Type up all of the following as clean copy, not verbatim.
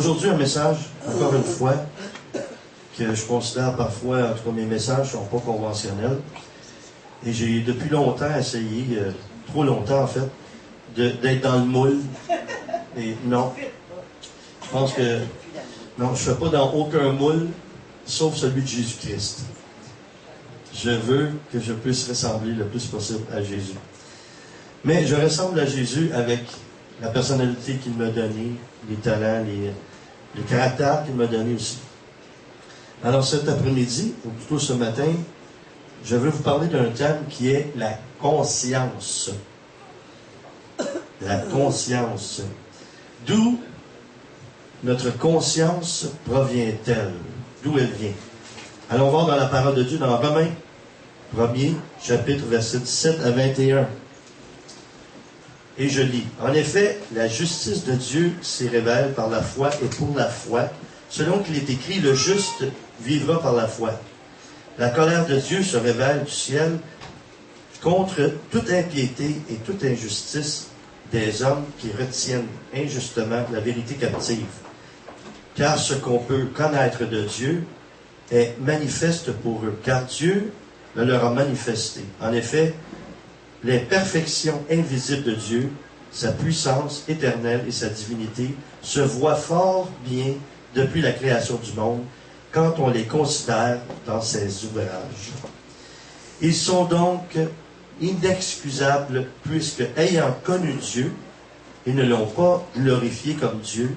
Aujourd'hui, un message, encore une fois, que je considère parfois, en tout cas mes messages ne sont pas conventionnels. Et j'ai depuis longtemps essayé, trop longtemps en fait, d'être dans le moule. Et non, je pense que non, je ne fais pas dans aucun moule, sauf celui de Jésus-Christ. Je veux que je puisse ressembler le plus possible à Jésus. Mais je ressemble à Jésus avec la personnalité qu'il m'a donnée, les talents, le caractère qu'il m'a donné aussi. Alors cet après-midi, ou plutôt ce matin, je veux vous parler d'un thème qui est la conscience. La conscience. D'où notre conscience provient-elle? D'où elle vient? Allons voir dans la parole de Dieu, dans Romains 1er, chapitre, versets 17 à 21. Et je lis. En effet, la justice de Dieu s'y révèle par la foi et pour la foi, selon qu'il est écrit, le juste vivra par la foi. La colère de Dieu se révèle du ciel contre toute impiété et toute injustice des hommes qui retiennent injustement la vérité captive. Car ce qu'on peut connaître de Dieu est manifeste pour eux, car Dieu le leur a manifesté. En effet, les perfections invisibles de Dieu, sa puissance éternelle et sa divinité se voient fort bien depuis la création du monde, quand on les considère dans ses ouvrages. Ils sont donc inexcusables, puisque, ayant connu Dieu, ils ne l'ont pas glorifié comme Dieu,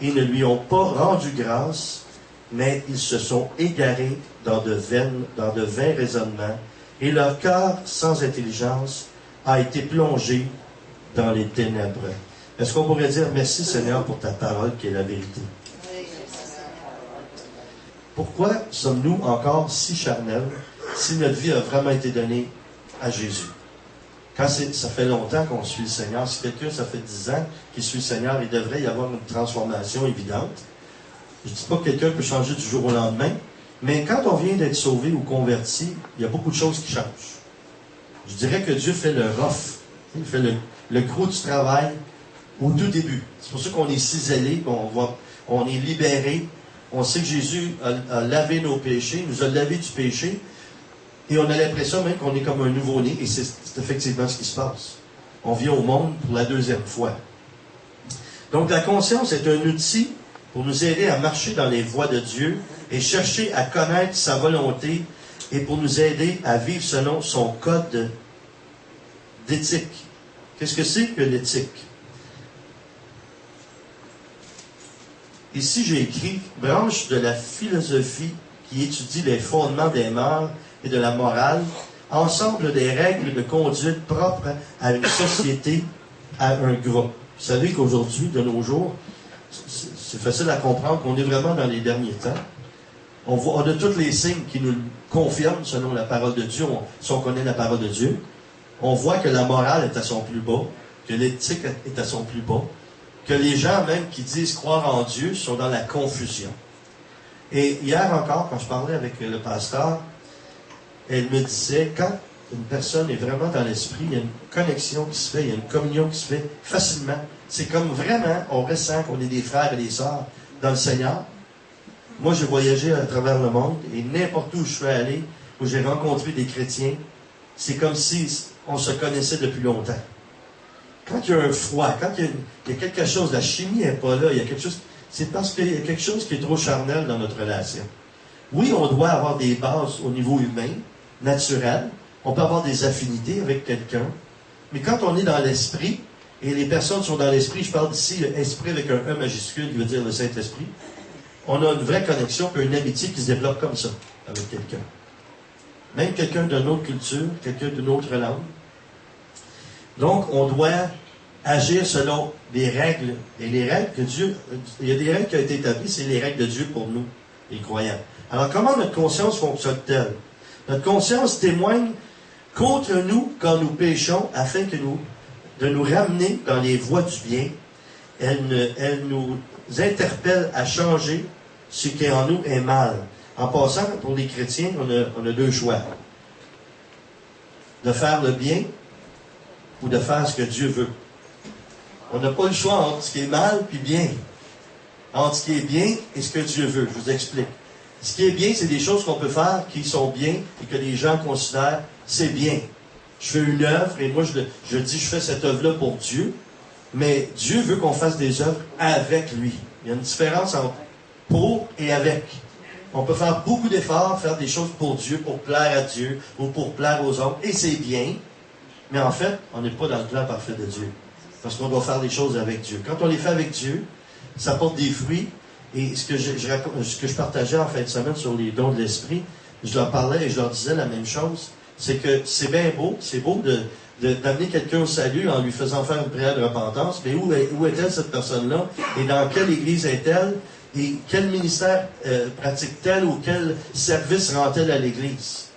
ils ne lui ont pas rendu grâce, mais ils se sont égarés dans de vains raisonnements, et leur cœur sans intelligence a été plongé dans les ténèbres. Est-ce qu'on pourrait dire merci Seigneur pour ta parole qui est la vérité? Pourquoi sommes-nous encore si charnels si notre vie a vraiment été donnée à Jésus? Quand ça fait longtemps qu'on suit le Seigneur, si quelqu'un, ça fait 10 ans qu'il suit le Seigneur, il devrait y avoir une transformation évidente. Je ne dis pas que quelqu'un peut changer du jour au lendemain, mais quand on vient d'être sauvé ou converti, il y a beaucoup de choses qui changent. Je dirais que Dieu fait le rough, il fait le gros du travail au tout début. C'est pour ça qu'on est ciselé, on est libéré. On sait que Jésus a lavé nos péchés, nous a lavé du péché, et on a l'impression même qu'on est comme un nouveau-né, et c'est effectivement ce qui se passe. On vient au monde pour la deuxième fois. Donc la conscience est un outil pour nous aider à marcher dans les voies de Dieu et chercher à connaître sa volonté et pour nous aider à vivre selon son code d'éthique. Qu'est-ce que c'est que l'éthique? Ici, j'ai écrit « Branche de la philosophie qui étudie les fondements des mœurs et de la morale, ensemble des règles de conduite propres à une société, à un groupe. » Vous savez qu'aujourd'hui, de nos jours, c'est facile à comprendre qu'on est vraiment dans les derniers temps. On a tous les signes qui nous le confirment selon la parole de Dieu, si on connaît la parole de Dieu. On voit que la morale est à son plus bas, que l'éthique est à son plus bas, que les gens même qui disent croire en Dieu sont dans la confusion. Et hier encore, quand je parlais avec le pasteur, elle me disait, quand une personne est vraiment dans l'esprit, il y a une connexion qui se fait, il y a une communion qui se fait facilement. C'est comme vraiment, on ressent qu'on est des frères et des sœurs dans le Seigneur. Moi, j'ai voyagé à travers le monde, et n'importe où je suis allé, où j'ai rencontré des chrétiens, c'est comme si on se connaissait depuis longtemps. Quand il y a un froid, quand il y a quelque chose, la chimie n'est pas là, il y a quelque chose, c'est parce qu'il y a quelque chose qui est trop charnel dans notre relation. Oui, on doit avoir des bases au niveau humain, naturel, on peut avoir des affinités avec quelqu'un, mais quand on est dans l'esprit, et les personnes sont dans l'esprit, je parle d'ici, esprit avec un E majuscule, qui veut dire le Saint-Esprit, on a une vraie connexion, puis une amitié qui se développe comme ça, avec quelqu'un. Même quelqu'un d'une autre culture, quelqu'un d'une autre langue. Donc, on doit agir selon des règles. Et les règles que Dieu... Il y a des règles qui ont été établies, c'est les règles de Dieu pour nous, les croyants. Alors, comment notre conscience fonctionne-t-elle? Notre conscience témoigne contre nous quand nous péchons, afin de nous ramener dans les voies du bien. Elle nous interpelle à changer ce qui en nous est mal. En passant, pour les chrétiens, on a deux choix. De faire le bien ou de faire ce que Dieu veut. On n'a pas le choix entre ce qui est mal puis bien. entre ce qui est bien et ce que Dieu veut. Je vous explique. Ce qui est bien, c'est des choses qu'on peut faire qui sont bien et que les gens considèrent c'est bien. Je fais une œuvre et moi je dis je fais cette œuvre-là pour Dieu, mais Dieu veut qu'on fasse des œuvres avec lui. Il y a une différence entre pour et avec. On peut faire beaucoup d'efforts, faire des choses pour Dieu, pour plaire à Dieu ou pour plaire aux hommes, et c'est bien, mais en fait, on n'est pas dans le plan parfait de Dieu. Parce qu'on doit faire des choses avec Dieu. Quand on les fait avec Dieu, ça porte des fruits. Et ce que je partageais en fin de semaine sur les dons de l'esprit, je leur parlais et je leur disais la même chose. C'est que c'est bien beau, c'est beau d'amener quelqu'un au salut en lui faisant faire une prière de repentance, mais où est-elle cette personne-là? Et dans quelle église est-elle? Et quel ministère pratique-t-elle ou quel service rend-elle à l'église?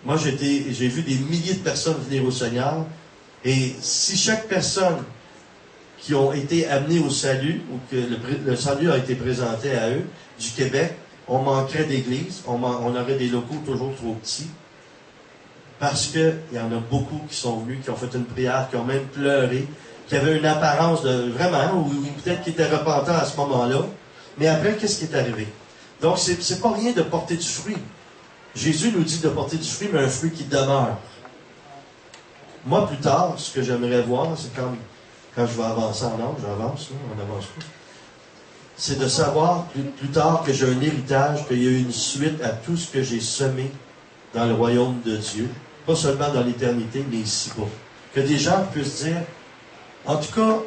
Moi, j'ai vu des milliers de personnes venir au Seigneur. Et si chaque personne qui ont été amenés au salut, ou que le salut a été présenté à eux, du Québec, on manquerait d'églises, on aurait des locaux toujours trop petits, parce qu'il y en a beaucoup qui sont venus, qui ont fait une prière, qui ont même pleuré, qui avaient une apparence de vraiment, ou peut-être qui étaient repentants à ce moment-là, mais après, qu'est-ce qui est arrivé? Donc, c'est pas rien de porter du fruit. Jésus nous dit de porter du fruit, mais un fruit qui demeure. Moi, plus tard, ce que j'aimerais voir, c'est quand je vais avancer en âge, j'avance, on avance pas. C'est de savoir plus tard que j'ai un héritage, qu'il y a une suite à tout ce que j'ai semé dans le royaume de Dieu. Pas seulement dans l'éternité, mais ici-bas. Que des gens puissent dire, en tout cas,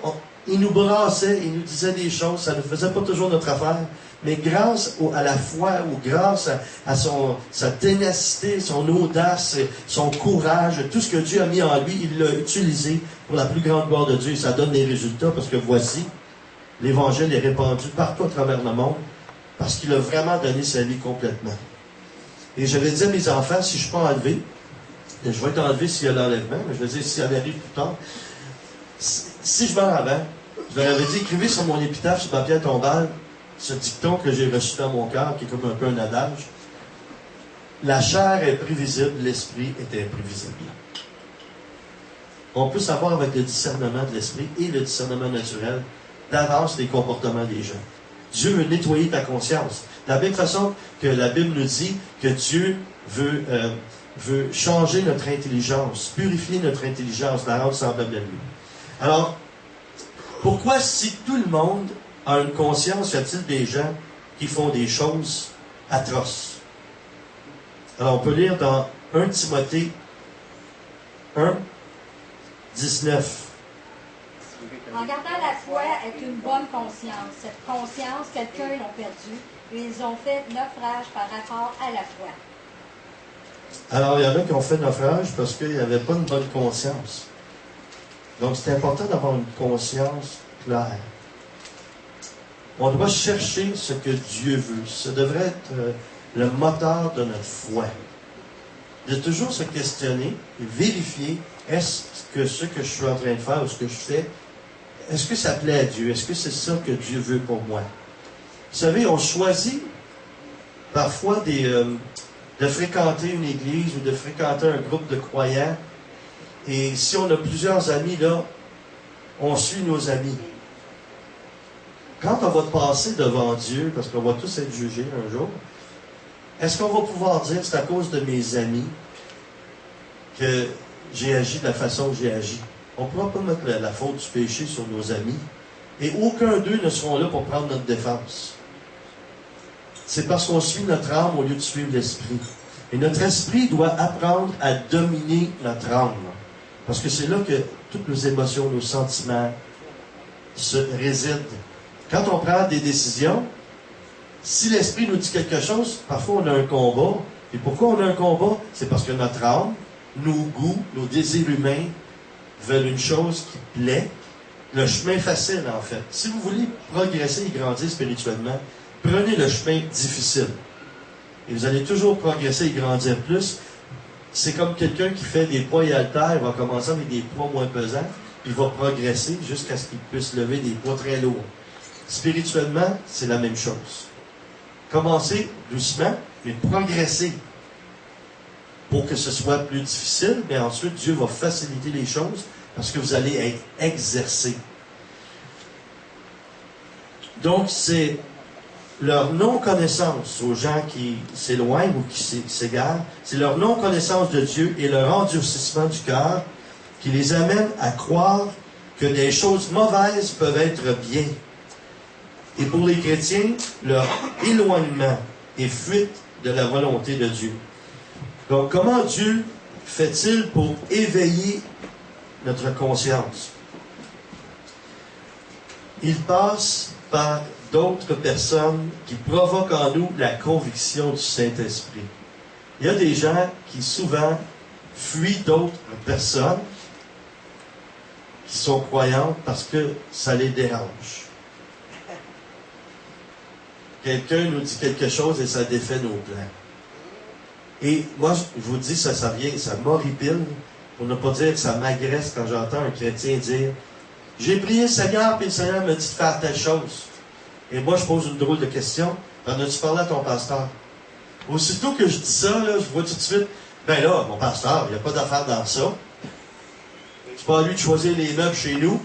il nous brassait, il nous disait des choses, ça ne faisait pas toujours notre affaire, mais grâce à la foi, ou grâce à sa ténacité, son audace, son courage, tout ce que Dieu a mis en lui, il l'a utilisé pour la plus grande gloire de Dieu. Et ça donne des résultats, parce que voici, l'Évangile est répandu partout à travers le monde, parce qu'il a vraiment donné sa vie complètement. Et j'avais dit à mes enfants, si je ne suis pas enlevé, et je vais être enlevé s'il y a l'enlèvement, mais je vais dire, si ça arrive plus tard, si je vais en avant, je leur avais dit, écrivez sur mon épitaphe, sur ma pierre tombale, ce dicton que j'ai reçu dans mon cœur, qui est comme un peu un adage. La chair est prévisible, l'esprit est imprévisible. On peut savoir avec le discernement de l'esprit et le discernement naturel d'avance les comportements des gens. Dieu veut nettoyer ta conscience. De la même façon que la Bible nous dit que Dieu veut changer notre intelligence, purifier notre intelligence, la rendre semblable à lui. Alors, pourquoi si tout le monde a une conscience, y a-t-il des gens qui font des choses atroces? Alors, on peut lire dans 1 Timothée 1, 19. En gardant la foi est une bonne conscience. Cette conscience, quelqu'un l'ont perdue, et ils ont fait naufrage par rapport à la foi. Alors, il y en a qui ont fait naufrage parce qu'il n'y avait pas une bonne conscience. Donc, c'est important d'avoir une conscience claire. On doit chercher ce que Dieu veut. Ça devrait être le moteur de notre foi. De toujours se questionner et vérifier, est-ce que ce que je suis en train de faire ou ce que je fais, est-ce que ça plaît à Dieu? Est-ce que c'est ça que Dieu veut pour moi? Vous savez, on choisit parfois de fréquenter une église ou de fréquenter un groupe de croyants. Et si on a plusieurs amis, là, on suit nos amis. Quand on va passer devant Dieu, parce qu'on va tous être jugés un jour, est-ce qu'on va pouvoir dire, c'est à cause de mes amis que j'ai agi de la façon que j'ai agi? On ne pourra pas mettre la faute du péché sur nos amis. Et aucun d'eux ne seront là pour prendre notre défense. C'est parce qu'on suit notre âme au lieu de suivre l'esprit. Et notre esprit doit apprendre à dominer notre âme. Parce que c'est là que toutes nos émotions, nos sentiments se résident. Quand on prend des décisions, si l'esprit nous dit quelque chose, parfois on a un combat. Et pourquoi on a un combat? C'est parce que notre âme, nos goûts, nos désirs humains veulent une chose qui plaît. Le chemin facile, en fait. Si vous voulez progresser et grandir spirituellement, prenez le chemin difficile. Et vous allez toujours progresser et grandir plus. C'est comme quelqu'un qui fait des poids et haltères, il va commencer avec des poids moins pesants, puis il va progresser jusqu'à ce qu'il puisse lever des poids très lourds. Spirituellement, c'est la même chose. Commencez doucement, mais progressez pour que ce soit plus difficile, mais ensuite Dieu va faciliter les choses parce que vous allez être exercé. Donc, c'est leur non-connaissance aux gens qui s'éloignent ou qui s'égarent, c'est leur non-connaissance de Dieu et leur endurcissement du cœur qui les amène à croire que des choses mauvaises peuvent être bien. Et pour les chrétiens, leur éloignement et fuite de la volonté de Dieu. Donc, comment Dieu fait-il pour éveiller notre conscience? Il passe par d'autres personnes qui provoquent en nous la conviction du Saint-Esprit. Il y a des gens qui souvent fuient d'autres personnes qui sont croyantes parce que ça les dérange. Quelqu'un nous dit quelque chose et ça défait nos plans. Et moi, je vous dis, ça m'horripile, pour ne pas dire que ça m'agresse quand j'entends un chrétien dire « J'ai prié le Seigneur, puis le Seigneur me dit de faire telle chose. » Et moi, je pose une drôle de question. « En as-tu parlé à ton pasteur? » Aussitôt que je dis ça, là, je vois tout de suite « Ben là, mon pasteur, il n'y a pas d'affaire dans ça. C'est pas à lui de choisir les meubles chez nous.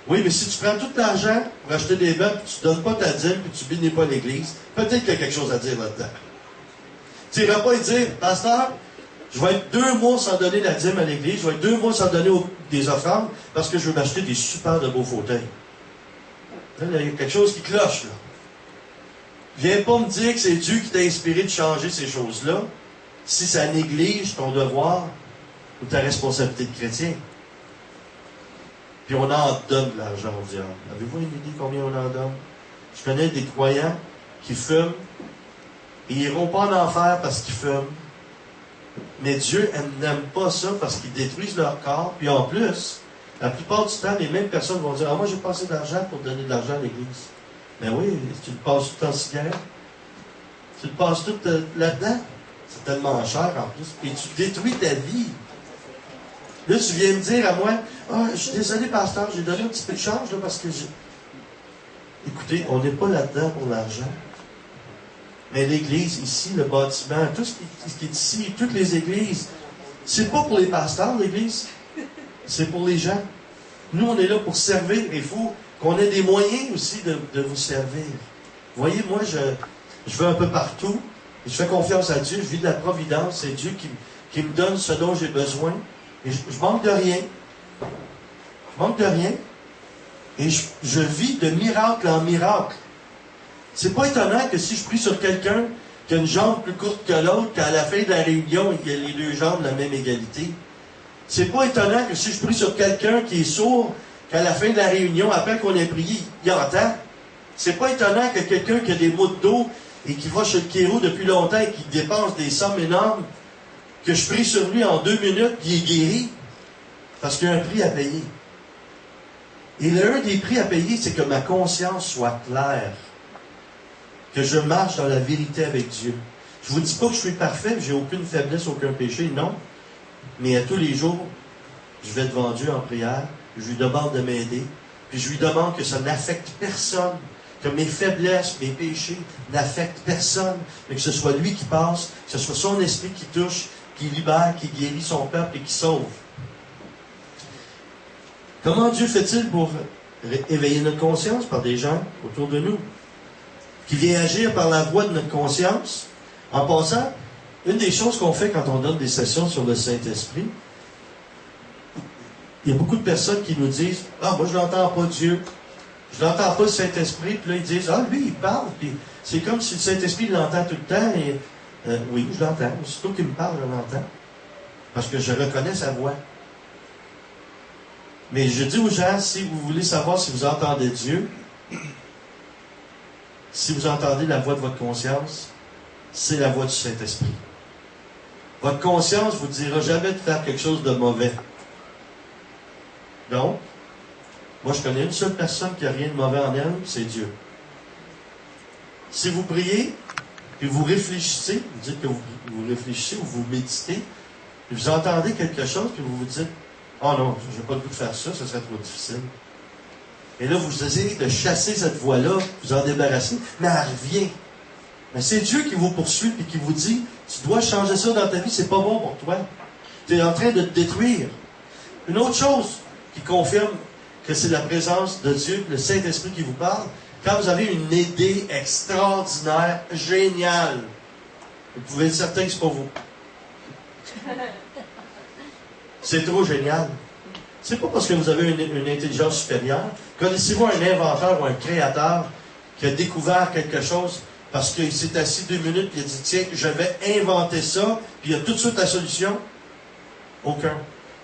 Oui, mais si tu prends tout l'argent pour acheter des meubles, puis tu ne donnes pas ta dîme, puis tu bénis pas l'Église, peut-être qu'il y a quelque chose à dire là-dedans. Tu n'iras pas y dire, pasteur, je vais être 2 mois sans donner la dîme à l'Église, je vais être 2 mois sans donner des offrandes, parce que je veux m'acheter des super de beaux fauteuils. Là, il y a quelque chose qui cloche, là. Viens pas me dire que c'est Dieu qui t'a inspiré de changer ces choses-là, si ça néglige ton devoir ou ta responsabilité de chrétien. Puis on en donne de l'argent au diable. Avez-vous une idée combien on en donne? Je connais des croyants qui fument, et ils n'iront pas en enfer parce qu'ils fument. Mais Dieu n'aime pas ça parce qu'ils détruisent leur corps. Puis en plus, la plupart du temps, les mêmes personnes vont dire « Ah, moi j'ai passé de l'argent pour donner de l'argent à l'Église. » Mais oui, tu le passes tout en cigarette. Tu le passes tout là-dedans. C'est tellement cher en plus. Et tu détruis ta vie. Là, tu viens me dire à moi « Ah, je suis désolé, pasteur, j'ai donné un petit peu de change là, parce que j'ai... » Écoutez, on n'est pas là-dedans pour l'argent. Mais l'Église, ici, le bâtiment, tout ce qui est ici, toutes les églises, c'est pas pour les pasteurs, l'Église. C'est pour les gens. Nous, on est là pour servir. Il faut qu'on ait des moyens aussi de vous servir. Vous voyez, moi, je vais un peu partout. Et je fais confiance à Dieu. Je vis de la providence. C'est Dieu qui me donne ce dont j'ai besoin. Et je manque de rien. Je manque de rien. Et je vis de miracle en miracle. C'est pas étonnant que si je prie sur quelqu'un qui a une jambe plus courte que l'autre, qu'à la fin de la réunion, il y a les 2 jambes de la même égalité. C'est pas étonnant que si je prie sur quelqu'un qui est sourd, qu'à la fin de la réunion, après qu'on ait prié, il entend. C'est pas étonnant que quelqu'un qui a des maux de dos et qui va chez le chiro depuis longtemps et qui dépense des sommes énormes, que je prie sur lui en 2 minutes, puis il est guéri. Parce qu'il y a un prix à payer. Et l'un des prix à payer, c'est que ma conscience soit claire. Que je marche dans la vérité avec Dieu. Je ne vous dis pas que je suis parfait, j'ai aucune faiblesse, aucun péché, non. Mais à tous les jours, je vais devant Dieu en prière, je lui demande de m'aider, puis je lui demande que ça n'affecte personne, que mes faiblesses, mes péchés n'affectent personne, mais que ce soit lui qui passe, que ce soit son esprit qui touche, qui libère, qui guérit son peuple et qui sauve. Comment Dieu fait-il pour éveiller notre conscience par des gens autour de nous? Qui vient agir par la voix de notre conscience. En passant, une des choses qu'on fait quand on donne des sessions sur le Saint-Esprit, il y a beaucoup de personnes qui nous disent « Ah, moi je n'entends pas Dieu, je n'entends pas le Saint-Esprit. » Puis là, ils disent « Ah, lui, il parle. » Puis c'est comme si le Saint-Esprit l'entend tout le temps. Et, oui, je l'entends. Aussitôt qu'il me parle, je l'entends. Parce que je reconnais sa voix. Mais je dis aux gens, si vous voulez savoir si vous entendez Dieu, si vous entendez la voix de votre conscience, c'est la voix du Saint-Esprit. Votre conscience ne vous dira jamais de faire quelque chose de mauvais. Donc, moi je connais une seule personne qui n'a rien de mauvais en elle, c'est Dieu. Si vous priez, puis vous réfléchissez, vous dites que vous réfléchissez ou vous méditez, puis vous entendez quelque chose, puis vous vous dites « Oh non, je n'ai pas le goût de faire ça, ce serait trop difficile. » Et là, vous essayez de chasser cette voix-là, vous en débarrasser, mais elle revient. Mais c'est Dieu qui vous poursuit et qui vous dit, tu dois changer ça dans ta vie, c'est pas bon pour toi. Tu es en train de te détruire. Une autre chose qui confirme que c'est la présence de Dieu, le Saint-Esprit qui vous parle, Quand vous avez une idée extraordinaire, géniale, vous pouvez être certain que c'est pas vous. C'est trop génial. C'est pas parce que vous avez une intelligence supérieure. Connaissez-vous un inventeur ou un créateur qui a découvert quelque chose parce qu'il s'est assis 2 minutes et il a dit, tiens, je vais inventer ça, puis il y a tout de suite la solution? Aucun.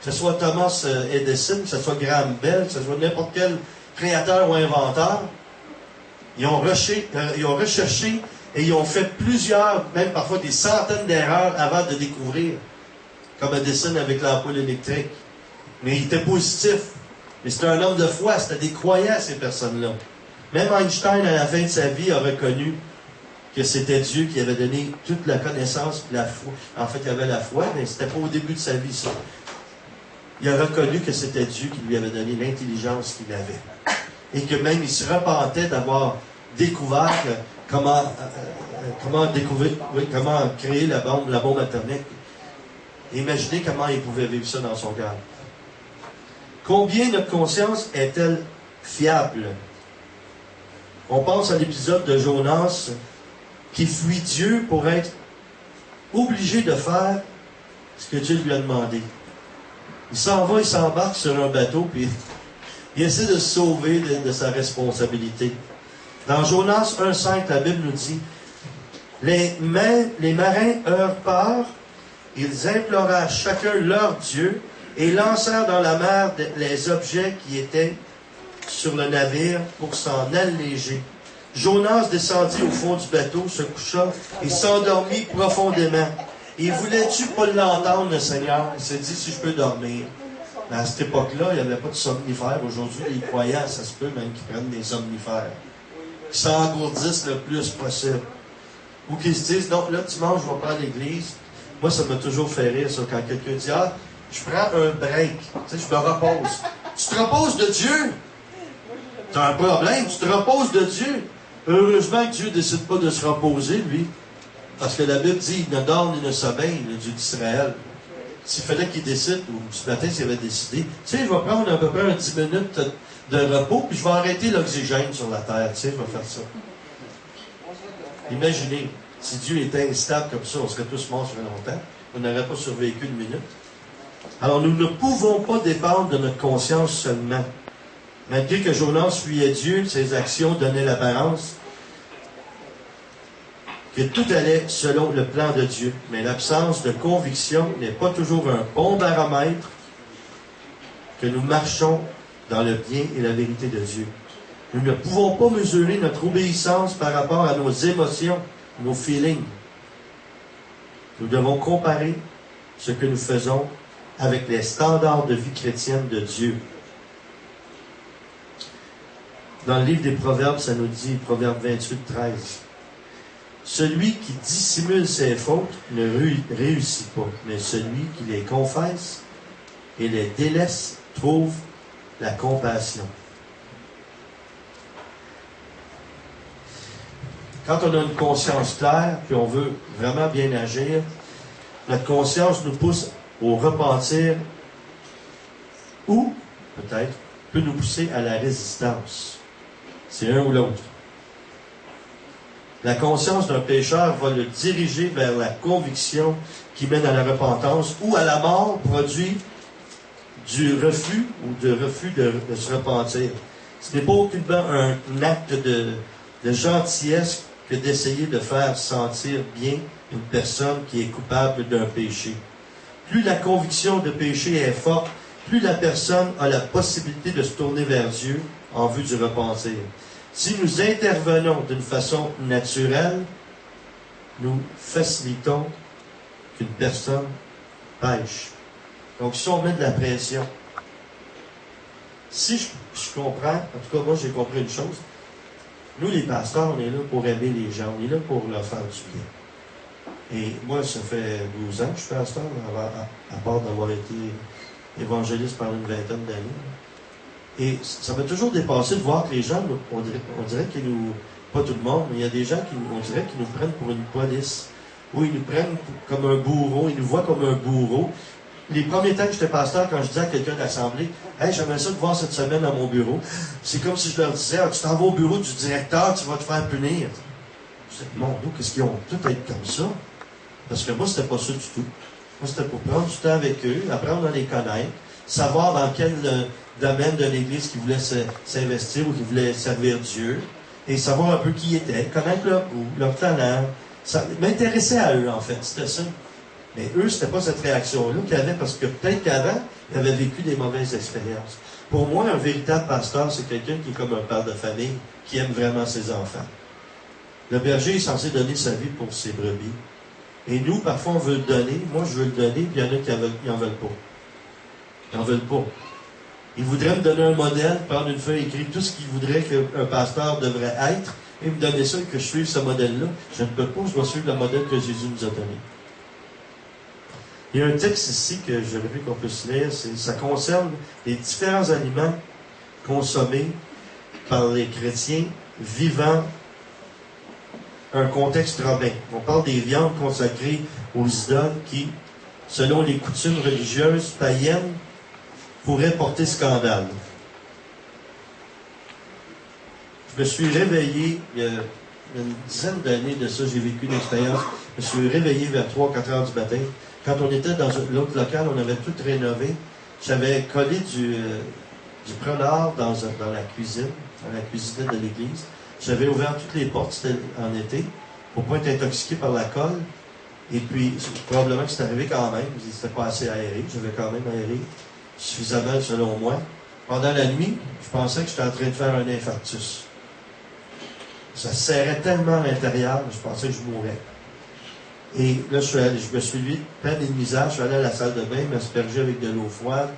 Que ce soit Thomas Edison, que ce soit Graham Bell, que ce soit n'importe quel créateur ou inventeur, ils ont recherché et ils ont fait plusieurs, même parfois des centaines d'erreurs avant de découvrir. Comme Edison avec l'ampoule électrique. Mais il était positif. Mais c'était un homme de foi, c'était des croyants, ces personnes-là. Même Einstein, à la fin de sa vie, a reconnu que c'était Dieu qui avait donné toute la connaissance et la foi. En fait, il avait la foi, mais c'était pas au début de sa vie, ça. Il a reconnu que c'était Dieu qui lui avait donné l'intelligence qu'il avait. Et que même il se repentait d'avoir découvert comment créer la bombe atomique. Imaginez comment il pouvait vivre ça dans son cœur. Combien notre conscience est-elle fiable? On pense à l'épisode de Jonas qui fuit Dieu pour être obligé de faire ce que Dieu lui a demandé. Il s'en va, il s'embarque sur un bateau, puis il essaie de se sauver de sa responsabilité. Dans Jonas 1,5, la Bible nous dit, les marins eurent peur, ils implorèrent chacun leur Dieu et lancèrent dans la mer les objets qui étaient sur le navire pour s'en alléger. Jonas descendit au fond du bateau, se coucha et s'endormit profondément. Et voulais-tu pas l'entendre, le Seigneur? Il s'est dit, si je peux dormir. Mais à cette époque-là, il n'y avait pas de somnifères. Aujourd'hui, les croyants, ça se peut même qu'ils prennent des somnifères. Qui s'engourdissent le plus possible. Ou qu'ils se disent, non, là, dimanche, je vais pas à l'église. Moi, ça m'a toujours fait rire, ça, quand quelqu'un dit, ah, je prends un break. Tu sais, je me repose. Tu te reposes de Dieu? Tu as un problème, tu te reposes de Dieu. Heureusement que Dieu ne décide pas de se reposer, lui. Parce que la Bible dit, il ne dort ni ne sommeille, le Dieu d'Israël. S'il fallait qu'il décide, ou ce matin, s'il avait décidé, tu sais, je vais prendre à peu près 10 minutes de repos, puis je vais arrêter l'oxygène sur la terre. Tu sais, je vais faire ça. Imaginez, si Dieu était instable comme ça, on serait tous morts sur longtemps. On n'aurait pas survécu une minute. Alors, nous ne pouvons pas dépendre de notre conscience seulement. Malgré que Jonas fuyait Dieu, ses actions donnaient l'apparence que tout allait selon le plan de Dieu. Mais l'absence de conviction n'est pas toujours un bon baromètre que nous marchons dans le bien et la vérité de Dieu. Nous ne pouvons pas mesurer notre obéissance par rapport à nos émotions, nos feelings. Nous devons comparer ce que nous faisons avec les standards de vie chrétienne de Dieu. Dans le livre des Proverbes, ça nous dit, Proverbe 28, 13, celui qui dissimule ses fautes ne réussit pas, mais celui qui les confesse et les délaisse trouve la compassion. Quand on a une conscience claire, puis on veut vraiment bien agir, notre conscience nous pousse au repentir ou, peut-être, peut nous pousser à la résistance. C'est un ou l'autre. La conscience d'un pécheur va le diriger vers la conviction qui mène à la repentance ou à la mort, produit du refus ou de refus de se repentir. Ce n'est pas aucunement un acte de gentillesse que d'essayer de faire sentir bien une personne qui est coupable d'un péché. Plus la conviction de péché est forte, plus la personne a la possibilité de se tourner vers Dieu en vue du repentir. Si nous intervenons d'une façon naturelle, nous facilitons qu'une personne pêche. Donc, si on met de la pression, si je comprends, en tout cas, moi, j'ai compris une chose, nous, les pasteurs, on est là pour aimer les gens, on est là pour leur faire du bien. Et moi, ça fait 12 ans que je suis pasteur, à part d'avoir été évangéliste pendant une vingtaine d'années. Et ça m'a toujours dépassé de voir que les gens, on dirait qu'ils nous, pas tout le monde, mais il y a des gens qui, on dirait qu'ils nous prennent pour une police. Ou ils nous prennent comme un bourreau, ils nous voient comme un bourreau. les premiers temps que j'étais pasteur, quand je disais à quelqu'un d'assemblée, « Hey, j'aimerais ça te voir cette semaine à mon bureau », c'est comme si je leur disais, « Ah, tu t'en vas au bureau du directeur, tu vas te faire punir. » Je disais, « Mon Dieu, qu'est-ce qu'ils ont tout à être comme ça? » Parce que moi, c'était pas ça du tout. Moi, c'était pour prendre du temps avec eux, apprendre à les connaître, savoir dans quel domaine de l'Église qu'ils voulaient s'investir ou qu'ils voulaient servir Dieu, et savoir un peu qui ils étaient, connaître leur goût, leur talent. Ça m'intéressait à eux, en fait, c'était ça. Mais eux, c'était pas cette réaction-là qu'ils avaient, parce que peut-être qu'avant, ils avaient vécu des mauvaises expériences. Pour moi, un véritable pasteur, c'est quelqu'un qui est comme un père de famille, qui aime vraiment ses enfants. Le berger est censé donner sa vie pour ses brebis. Et nous, parfois, on veut le donner. Moi, je veux le donner, puis il y en a qui n'en veulent pas. Ils n'en veulent pas. Ils voudraient me donner un modèle, prendre une feuille écrite, tout ce qu'ils voudraient qu'un pasteur devrait être, et me donner ça, et que je suive ce modèle-là. Je ne peux pas, je dois suivre le modèle que Jésus nous a donné. Il y a un texte ici que j'aimerais qu'on puisse lire, ça concerne les différents aliments consommés par les chrétiens vivant un contexte rabbin. On parle des viandes consacrées aux idoles qui, selon les coutumes religieuses païennes, pourraient porter scandale. Je me suis réveillé, il y a une dizaine d'années de ça, j'ai vécu une expérience. Je me suis réveillé vers 3-4 heures du matin. Quand on était dans l'autre local, on avait tout rénové. J'avais collé du prenard dans la cuisine, dans la cuisinette de l'église. J'avais ouvert toutes les portes, c'était en été, pour ne pas être intoxiqué par la colle. Et puis, probablement que c'est arrivé quand même. C'était pas assez aéré. J'avais quand même aéré suffisamment, selon moi. Pendant la nuit, je pensais que j'étais en train de faire un infarctus. Ça serrait tellement à l'intérieur, je pensais que je mourrais. Et là, je me suis levé, peine et de misère, je suis allé à la salle de bain, m'asperger avec de l'eau froide.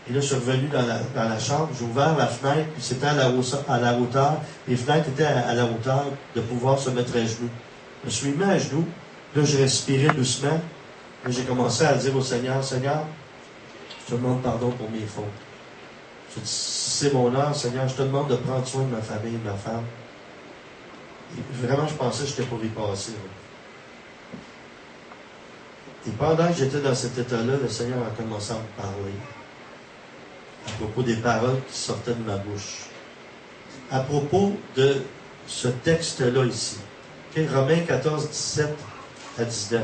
Et là, je suis revenu dans la chambre, j'ai ouvert la fenêtre, puis c'était à la hauteur. Les fenêtres étaient à la hauteur de pouvoir se mettre à genoux. Je me suis mis à genoux, là, je respirais doucement. Là, j'ai commencé à dire au Seigneur, « Seigneur, je te demande pardon pour mes fautes. Je dis, si c'est mon heure, Seigneur, je te demande de prendre soin de ma famille, de ma femme. » Et vraiment, je pensais que j'étais pour y passer. Là. Et pendant que j'étais dans cet état-là, le Seigneur a commencé à me parler à propos des paroles qui sortaient de ma bouche. À propos de ce texte-là ici. Okay? Romains 14, 17 à 19.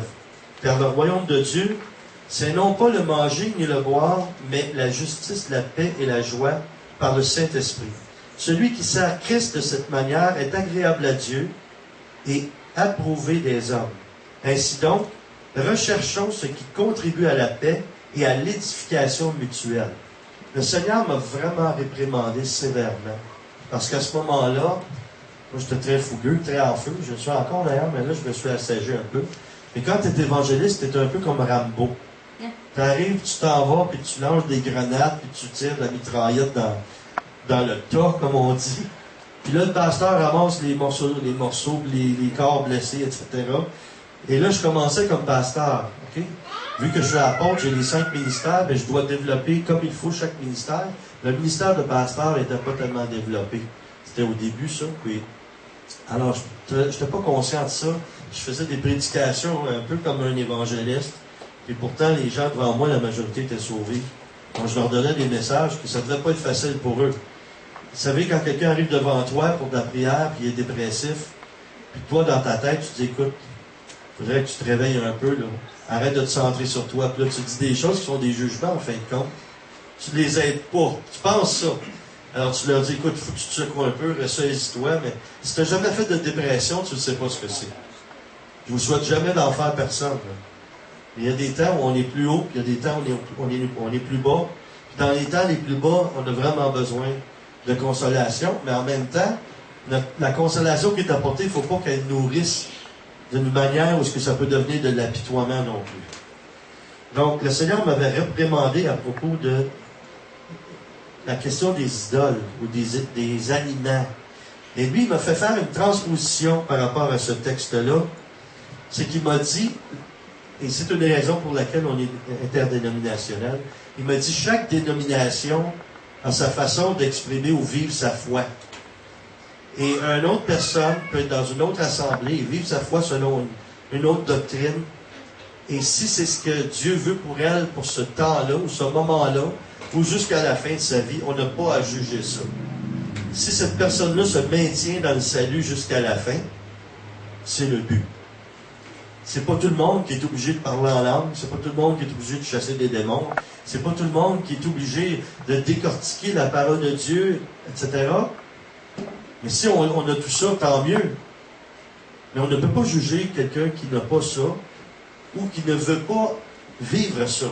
Car le royaume de Dieu, c'est non pas le manger ni le boire, mais la justice, la paix et la joie par le Saint-Esprit. Celui qui sert Christ de cette manière est agréable à Dieu et approuvé des hommes. Ainsi donc, recherchons ce qui contribue à la paix et à l'édification mutuelle. Le Seigneur m'a vraiment réprimandé sévèrement. Parce qu'à ce moment-là, moi j'étais très fougueux, très en feu. Je le suis encore d'ailleurs, mais là je me suis assagé un peu. Mais quand tu es évangéliste, tu es un peu comme Rambo. Tu arrives, tu t'en vas, puis tu lances des grenades, puis tu tires de la mitraillette dans le tas, comme on dit. Puis là, le pasteur ramasse les morceaux, les corps blessés, etc. Et là, je commençais comme pasteur. Okay? Vu que je suis apôtre, j'ai les 5 ministères, mais je dois développer comme il faut chaque ministère. Le ministère de pasteur n'était pas tellement développé. C'était au début, ça. Puis, alors, je n'étais pas conscient de ça. Je faisais des prédications un peu comme un évangéliste. Et pourtant, les gens devant moi, la majorité étaient sauvés. Donc, je leur donnais des messages que ça ne devait pas être facile pour eux. Vous savez, quand quelqu'un arrive devant toi pour de la prière, puis il est dépressif, puis toi, dans ta tête, tu te dis, écoute, il faudrait que tu te réveilles un peu, là. Arrête de te centrer sur toi. Puis là, tu dis des choses qui sont des jugements, en fin de compte. Tu les aides pas. Tu penses ça. Alors, tu leur dis, écoute, il faut que tu te secoues un peu, ressaisis-toi, mais si tu n'as jamais fait de dépression, tu ne sais pas ce que c'est. Je vous souhaite jamais d'en faire personne, là. Il y a des temps où on est plus haut, puis il y a des temps où on est plus bas. Puis dans les temps les plus bas, on a vraiment besoin de consolation, mais en même temps, la consolation qui est apportée, il ne faut pas qu'elle nourrisse d'une manière où ça peut devenir de l'apitoiement non plus. Donc, le Seigneur m'avait réprimandé à propos de la question des idoles ou des aliments. Et lui, il m'a fait faire une transposition par rapport à ce texte-là. C'est qu'il m'a dit, et c'est une des raisons pour laquelle on est interdénominationnel, il m'a dit chaque dénomination a sa façon d'exprimer ou vivre sa foi. Et une autre personne peut être dans une autre assemblée et vivre sa foi selon une autre doctrine. Et si c'est ce que Dieu veut pour elle, pour ce temps-là, ou ce moment-là, ou jusqu'à la fin de sa vie, on n'a pas à juger ça. Si cette personne-là se maintient dans le salut jusqu'à la fin, c'est le but. C'est pas tout le monde qui est obligé de parler en langue, c'est pas tout le monde qui est obligé de chasser des démons, c'est pas tout le monde qui est obligé de décortiquer la parole de Dieu, etc. Mais si on a tout ça, tant mieux. Mais on ne peut pas juger quelqu'un qui n'a pas ça, ou qui ne veut pas vivre ça.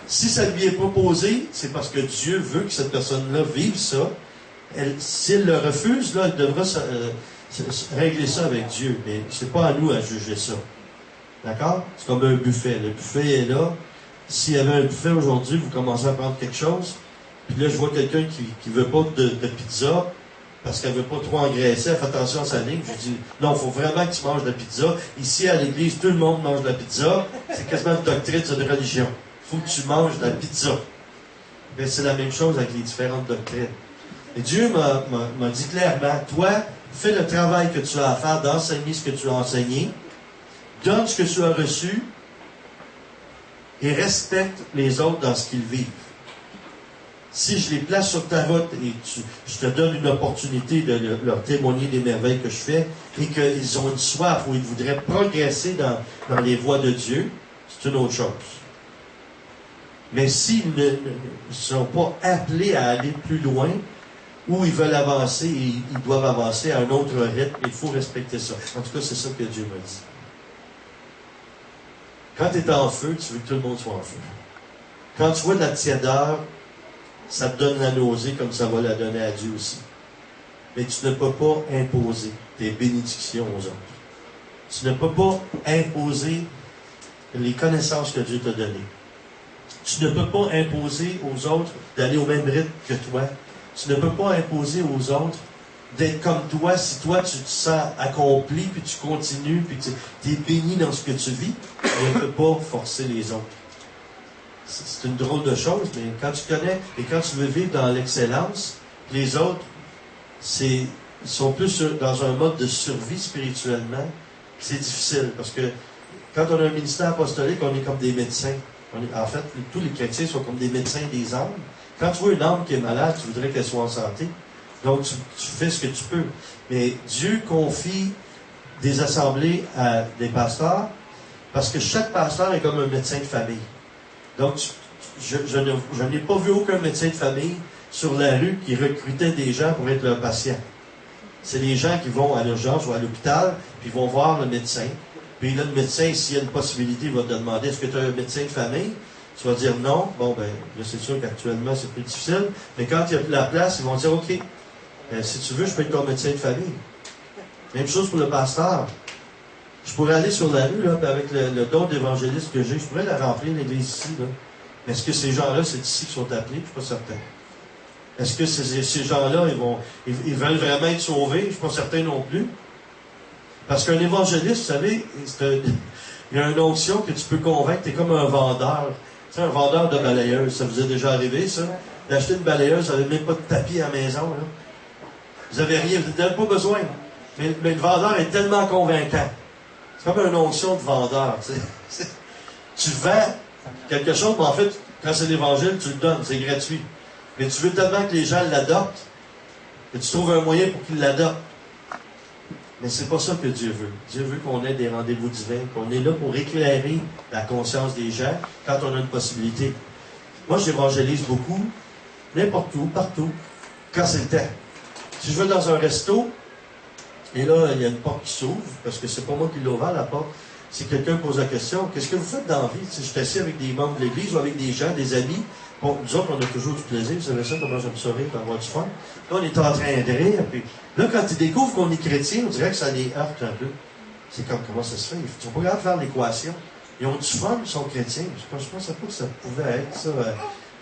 Si ça ne lui est proposé, c'est parce que Dieu veut que cette personne-là vive ça. S'il le refuse, là, elle devra régler ça avec Dieu. Mais c'est pas à nous à juger ça. D'accord? C'est comme un buffet. Le buffet est là. S'il y avait un buffet aujourd'hui, vous commencez à prendre quelque chose, puis là, je vois quelqu'un qui veut pas de pizza, parce qu'elle veut pas trop engraisser, elle fait attention à sa ligne. Je dis, non, il faut vraiment que tu manges de la pizza. Ici, à l'église, tout le monde mange de la pizza. C'est quasiment une doctrine, c'est une religion. Il faut que tu manges de la pizza. Mais c'est la même chose avec les différentes doctrines. Et Dieu m'a dit clairement, toi, fais le travail que tu as à faire d'enseigner ce que tu as enseigné, donne ce que tu as reçu, et respecte les autres dans ce qu'ils vivent. Si je les place sur ta route et je te donne une opportunité de leur témoigner des merveilles que je fais et qu'ils ont une soif ou ils voudraient progresser dans les voies de Dieu, c'est une autre chose. Mais s'ils ne sont pas appelés à aller plus loin ou ils veulent avancer et ils doivent avancer à un autre rythme, il faut respecter ça. En tout cas, c'est ça que Dieu m'a dit. Quand tu es en feu, tu veux que tout le monde soit en feu. Quand tu vois de la tiédeur, ça te donne la nausée comme ça va la donner à Dieu aussi. Mais tu ne peux pas imposer tes bénédictions aux autres. Tu ne peux pas imposer les connaissances que Dieu t'a données. Tu ne peux pas imposer aux autres d'aller au même rythme que toi. Tu ne peux pas imposer aux autres d'être comme toi si toi tu te sens accompli, puis tu continues, puis tu es béni dans ce que tu vis. Tu ne peux pas forcer les autres. C'est une drôle de chose, mais quand tu connais et quand tu veux vivre dans l'excellence, les autres, ils sont plus dans un mode de survie spirituellement. C'est difficile parce que quand on a un ministère apostolique, on est comme des médecins. En fait, tous les chrétiens sont comme des médecins des âmes. Quand tu vois une âme qui est malade, tu voudrais qu'elle soit en santé. Donc, tu fais ce que tu peux. Mais Dieu confie des assemblées à des pasteurs parce que chaque pasteur est comme un médecin de famille. Donc, je n'ai pas vu aucun médecin de famille sur la rue qui recrutait des gens pour être leurs patients. C'est les gens qui vont à l'urgence ou à l'hôpital, puis vont voir le médecin. Puis là, le médecin, s'il y a une possibilité, il va te demander, est-ce que tu as un médecin de famille? Tu vas dire non. Bon, ben, là, c'est sûr qu'actuellement, c'est plus difficile. Mais quand il y a de la place, ils vont dire, OK, si tu veux, je peux être ton médecin de famille. Même chose pour le pasteur. Je pourrais aller sur la rue, là, avec le don d'évangéliste que j'ai, je pourrais la remplir, l'église ici, là. Mais est-ce que ces gens-là, c'est ici qu'ils sont appelés? Je ne suis pas certain. Est-ce que ces gens-là, ils veulent vraiment être sauvés? Je ne suis pas certain non plus. Parce qu'un évangéliste, vous savez, il y a une onction que tu peux convaincre, tu es comme un vendeur. Tu sais, un vendeur de balayeuse, ça vous est déjà arrivé, ça? D'acheter une balayeuse, vous n'avez même pas de tapis à la maison, là. Vous n'avez rien, vous n'avez pas besoin. Mais le vendeur est tellement convaincant. C'est comme une onction de vendeur. Tu vends quelque chose, mais en fait, quand c'est l'évangile, tu le donnes, c'est gratuit. Mais tu veux tellement que les gens l'adoptent, que tu trouves un moyen pour qu'ils l'adoptent. Mais c'est pas ça que Dieu veut. Dieu veut qu'on ait des rendez-vous divins, qu'on est là pour éclairer la conscience des gens quand on a une possibilité. Moi, j'évangélise beaucoup, n'importe où, partout, quand c'est le temps. Si je vais dans un resto, et là, il y a une porte qui s'ouvre, parce que c'est pas moi qui l'ai ouvert, la porte. Si quelqu'un pose la question, qu'est-ce que vous faites dans la vie? Si je suis assis avec des membres de l'Église ou avec des gens, des amis, bon, nous autres, on a toujours du plaisir, vous savez ça, comment j'aime ça rire, avoir du fun. Là, on est en train de rire, puis là, quand ils découvrent qu'on est chrétien, on dirait que ça les heurte un peu. C'est comme, comment ça se fait? Ils sont pas capables de faire l'équation. Ils ont du fun, ils sont chrétiens. Je ne pensais pas que ça pouvait être ça.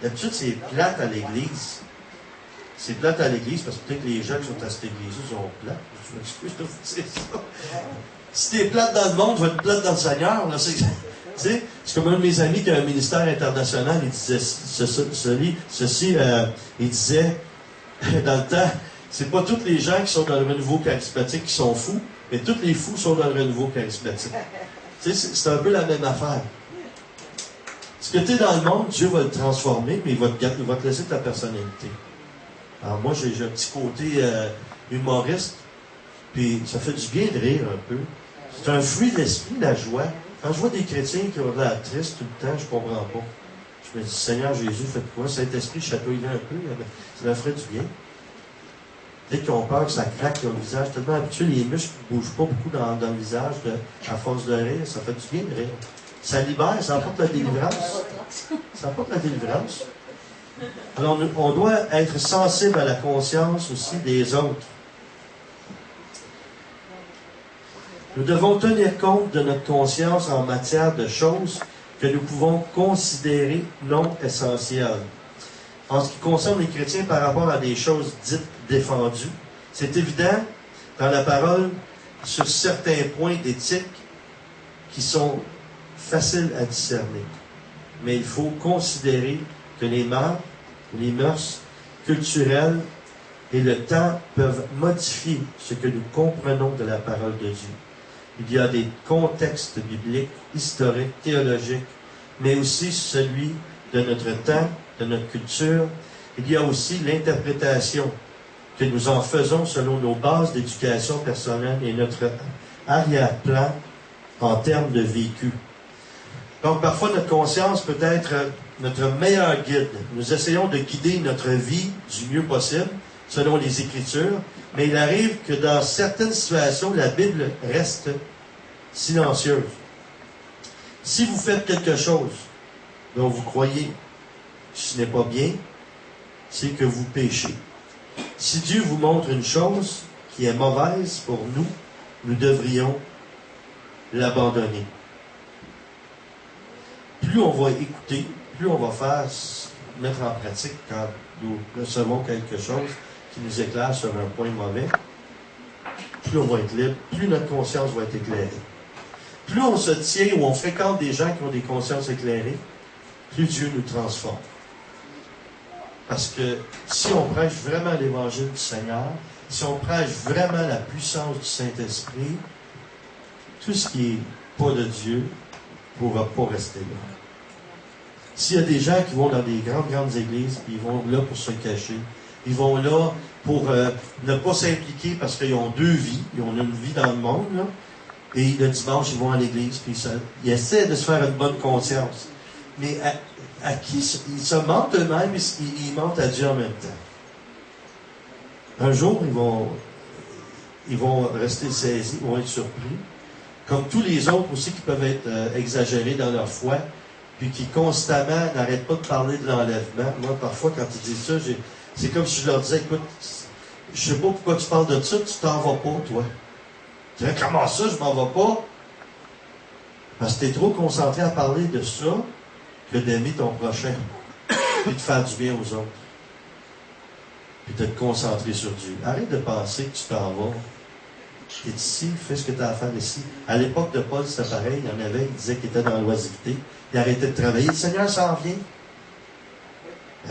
D'habitude, c'est plate à l'Église. C'est plate à l'Église, parce que peut-être que les gens qui sont à cette Église-là sont plates. Je m'excuse de vous dire ça. Si t'es plate dans le monde, tu vas être plate dans le Seigneur. Là, c'est comme un de mes amis qui a un ministère international, il disait ceci, il disait, dans le temps, c'est pas tous les gens qui sont dans le renouveau charismatique qui sont fous, mais tous les fous sont dans le renouveau charismatique. Tu sais, c'est un peu la même affaire. Ce que tu es dans le monde, Dieu va le transformer, mais il va te laisser ta personnalité. Alors moi, j'ai un petit côté humoriste, puis ça fait du bien de rire un peu. C'est un fruit de l'esprit, la joie. Quand je vois des chrétiens qui ont l'air tristes tout le temps, je comprends pas. Je me dis, Seigneur Jésus, faites quoi? Saint-Esprit, chatouille-le un peu, ça leur ferait du bien. Dès qu'ils ont peur que ça craque dans le visage, tellement habitué, les muscles ne bougent pas beaucoup dans le visage, à force de rire, ça fait du bien de rire. Ça libère, ça apporte la délivrance. Ça apporte la délivrance. Alors, on doit être sensible à la conscience aussi des autres. Nous devons tenir compte de notre conscience en matière de choses que nous pouvons considérer non essentielles. En ce qui concerne les chrétiens par rapport à des choses dites défendues, c'est évident dans la parole sur certains points d'éthique qui sont faciles à discerner. Mais il faut considérer que les mœurs culturelles et le temps peuvent modifier ce que nous comprenons de la parole de Dieu. Il y a des contextes bibliques, historiques, théologiques, mais aussi celui de notre temps, de notre culture. Il y a aussi l'interprétation que nous en faisons selon nos bases d'éducation personnelle et notre arrière-plan en termes de vécu. Donc, parfois, notre conscience peut être notre meilleur guide. Nous essayons de guider notre vie du mieux possible, selon les Écritures, mais il arrive que dans certaines situations, la Bible reste silencieuse. Si vous faites quelque chose dont vous croyez que ce n'est pas bien, c'est que vous péchez. Si Dieu vous montre une chose qui est mauvaise pour nous, nous devrions l'abandonner. Plus on va écouter, plus on va mettre en pratique quand nous recevons quelque chose qui nous éclaire sur un point mauvais, plus on va être libre, plus notre conscience va être éclairée. Plus on se tient ou on fréquente des gens qui ont des consciences éclairées, plus Dieu nous transforme. Parce que si on prêche vraiment l'évangile du Seigneur, si on prêche vraiment la puissance du Saint-Esprit, tout ce qui n'est pas de Dieu ne pourra pas rester là. S'il y a des gens qui vont dans des grandes églises, ils vont là pour se cacher, ils vont là pour ne pas s'impliquer parce qu'ils ont deux vies, ils ont une vie dans le monde, là, et le dimanche, ils vont à l'église, puis ils essaient de se faire une bonne conscience. Mais à qui ils se mentent eux-mêmes, ils mentent à Dieu en même temps. Un jour, ils vont rester saisis, ils vont être surpris. Comme tous les autres aussi qui peuvent être exagérés dans leur foi, puis qui constamment n'arrêtent pas de parler de l'enlèvement. Moi, parfois, quand ils disent ça, c'est comme si je leur disais, écoute, je sais pas pourquoi tu parles de ça, tu t'en vas pas, toi. Tu dis, comment ça, je m'en vais pas? Parce que tu es trop concentré à parler de ça que d'aimer ton prochain, puis de faire du bien aux autres. Puis de te concentrer sur Dieu. Arrête de penser que tu t'en vas. Tu es ici, fais ce que tu as à faire ici. À l'époque de Paul, c'était pareil. Il y en avait, il disait qu'il était dans l'oisiveté. Il arrêtait de travailler. Le Seigneur s'en vient.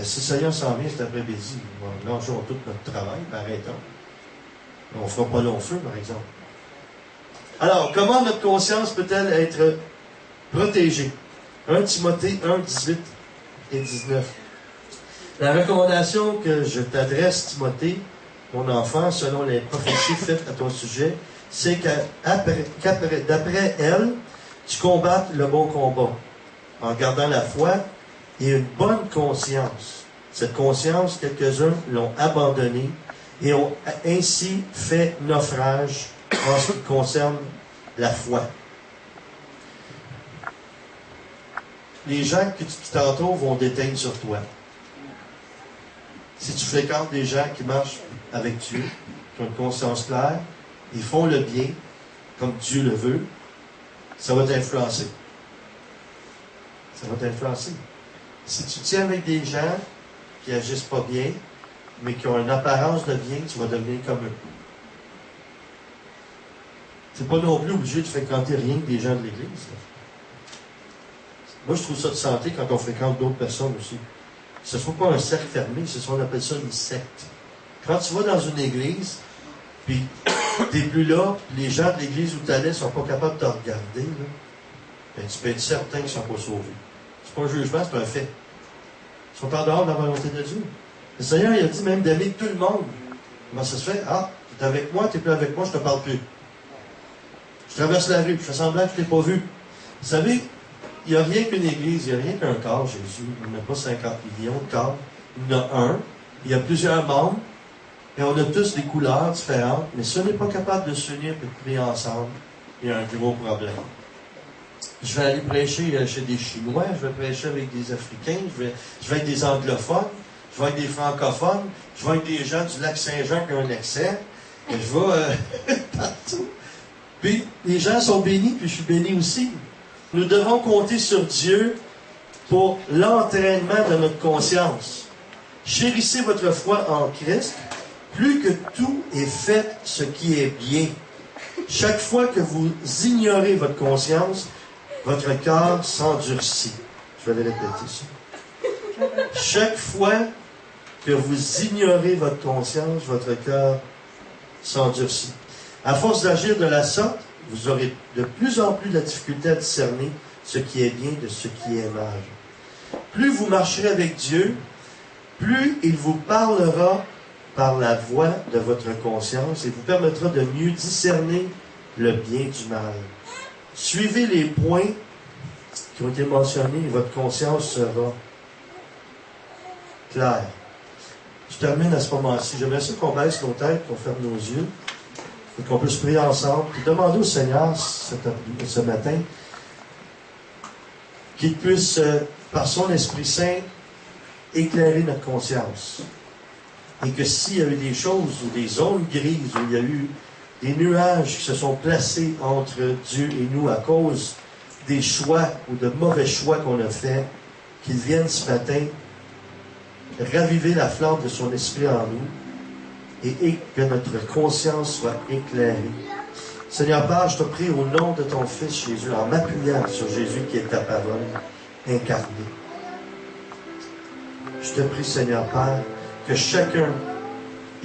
Si le Seigneur s'en vient cet après-midi, lâchons tout notre travail, puis arrêtons. On ne fera pas long feu, par exemple. Alors, comment notre conscience peut-elle être protégée? 1 Timothée 1, 18 et 19. La recommandation que je t'adresse, Timothée, mon enfant, selon les prophéties faites à ton sujet, c'est d'après elle, tu combattes le bon combat, en gardant la foi et une bonne conscience. Cette conscience, quelques-uns l'ont abandonnée et ont ainsi fait naufrage en ce qui concerne la foi. Les gens qui t'entourent vont déteindre sur toi. Si tu fréquentes des gens qui marchent avec Dieu, qui ont une conscience claire, ils font le bien comme Dieu le veut, ça va t'influencer. Ça va t'influencer. Si tu tiens avec des gens qui agissent pas bien, mais qui ont une apparence de bien, tu vas devenir comme eux. C'est pas non plus obligé de fréquenter rien que des gens de l'Église. Moi, je trouve ça de santé quand on fréquente d'autres personnes aussi. Ce ne soit pas un cercle fermé, on appelle ça une secte. Quand tu vas dans une église, puis tu n'es plus là, puis les gens de l'église où tu allais ne sont pas capables de te regarder, là, ben, tu peux être certain qu'ils ne sont pas sauvés. C'est pas un jugement, c'est un fait. Ils sont en dehors de la volonté de Dieu. Le Seigneur, il a dit même d'aimer tout le monde. Comment ça se fait? Ah, tu es avec moi, tu n'es plus avec moi, je ne te parle plus. Je traverse la rue, je fais semblant que je ne t'ai pas vu. Vous savez, il n'y a rien qu'une église, il n'y a rien qu'un corps, Jésus. Il n'y en a pas 50 millions de corps. Il y en a un. Il y a plusieurs membres. Et on a tous des couleurs différentes. Mais si on n'est pas capable de s'unir et de prier ensemble, il y a un gros problème. Je vais aller prêcher chez des Chinois, je vais prêcher avec des Africains, je vais avec des anglophones, je vais avec des francophones, je vais avec des gens du lac Saint-Jean qui ont un accent, et je vais partout. Puis les gens sont bénis, puis je suis béni aussi. Nous devons compter sur Dieu pour l'entraînement de notre conscience. Chérissez votre foi en Christ, plus que tout est fait ce qui est bien. Chaque fois que vous ignorez votre conscience, votre cœur s'endurcit. Je vais le répéter ça. Chaque fois que vous ignorez votre conscience, votre cœur s'endurcit. À force d'agir de la sorte, vous aurez de plus en plus de difficulté à discerner ce qui est bien de ce qui est mal. Plus vous marcherez avec Dieu, plus il vous parlera par la voix de votre conscience et vous permettra de mieux discerner le bien du mal. Suivez les points qui ont été mentionnés et votre conscience sera claire. Je termine à ce moment-ci. J'aimerais ça qu'on baisse nos têtes, qu'on ferme nos yeux et qu'on puisse prier ensemble et demander au Seigneur ce matin qu'il puisse, par son Esprit Saint, éclairer notre conscience. Et que s'il y a eu des choses ou des zones grises où il y a eu des nuages qui se sont placés entre Dieu et nous à cause des choix ou de mauvais choix qu'on a faits, qu'il vienne ce matin raviver la flamme de son esprit en nous et que notre conscience soit éclairée. Seigneur Père, je te prie au nom de ton Fils Jésus, en m'appuyant sur Jésus qui est ta parole incarnée. Je te prie, Seigneur Père, que chacun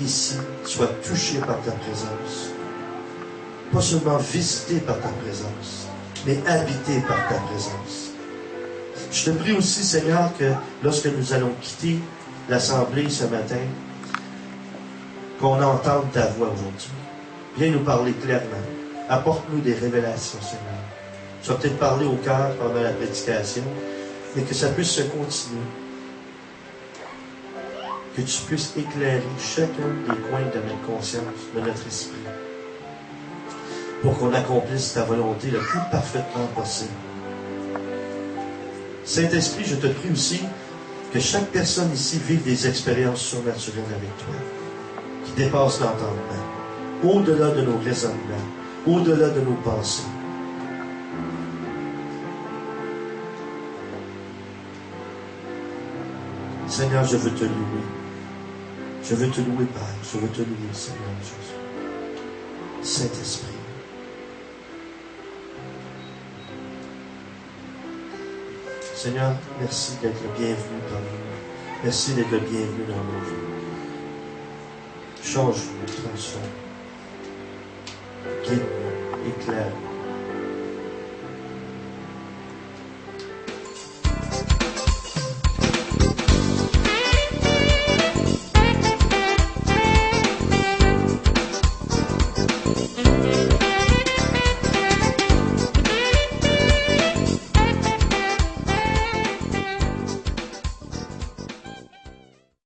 ici soit touché par ta présence. Pas seulement visité par ta présence, mais habité par ta présence. Je te prie aussi, Seigneur, que lorsque nous allons quitter l'Assemblée ce matin, qu'on entende ta voix aujourd'hui. Viens nous parler clairement. Apporte-nous des révélations, Seigneur. Tu vas peut-être parler au cœur pendant la prédication, mais que ça puisse se continuer. Que tu puisses éclairer chacun des coins de notre conscience, de notre esprit, pour qu'on accomplisse ta volonté le plus parfaitement possible. Saint-Esprit, je te prie aussi que chaque personne ici vive des expériences surnaturelles avec toi, qui dépassent l'entendement, au-delà de nos raisonnements, au-delà de nos pensées. Seigneur, je veux te louer. Je veux te louer, Père. Je veux te louer, Seigneur Jésus. Saint-Esprit. Seigneur, merci d'être le bienvenu parmi nous. Merci d'être le bienvenu dans nos vies. Change-nous, transforme. Guide-nous, éclaire-nous.